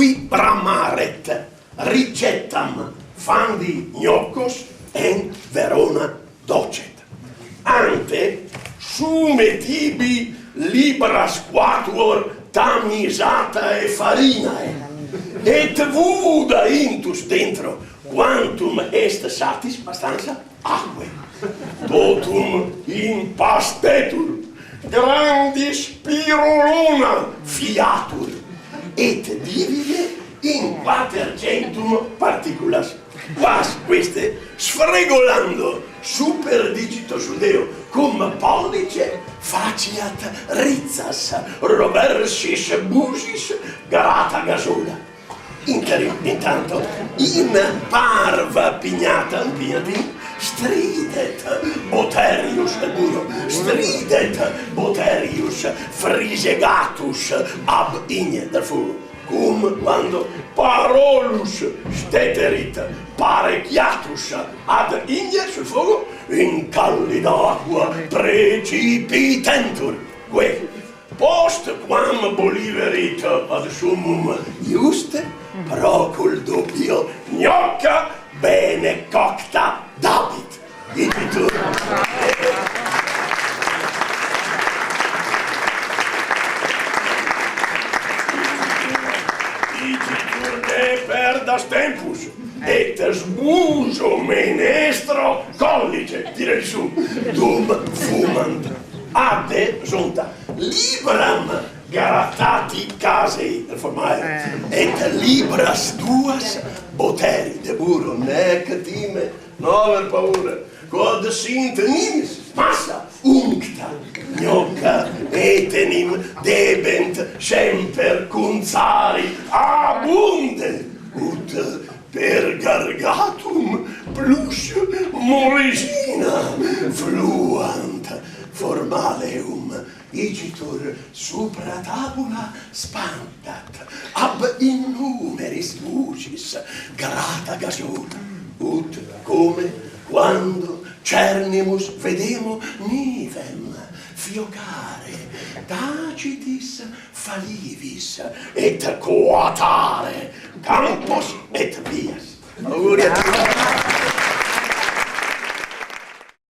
qui bramaret ricettam fandi gnocos en Verona docet. Ante sume tibi libras quatuor tamisata e farinae, et vuda intus dentro quantum est satis, abbastanza, acque. Totum impastetur, grandis spiruluna fiatur, et divide in quatercentum particulas. Quas queste, sfregolando super digito sudeo cum pollice, faciat rizzas, roversis busis, grata gasola. Intanto, in parva pignatam, stridet boterius duro, stridet boterius frisegatus ab igne del fuoco. Cum quando parolus steterit parecchiatus ad igne sul fuoco, in callida acqua precipitentur. Que post quam boliverit ad summum iuste, procul doppio gnocca bene cocta dabit. Igitur. Igitur ne perdas tempus, et sbuso menestro collice, direi su, dum fumant. Adde sunta libram garattati casei del formae, et libras duas boteri de burro, nec time, nover paura, quod sint nimis massa uncta gnocca etenim debent semper cunzari abunde, ut per gargatum plus morisina fluant formaleum igitur supra tabula spantat ab innumeris lucis grata gasola, ut come quando cernimus vedemo nivem fiocare tacitis falivis et coatare campos et vias. Auguri a tutti.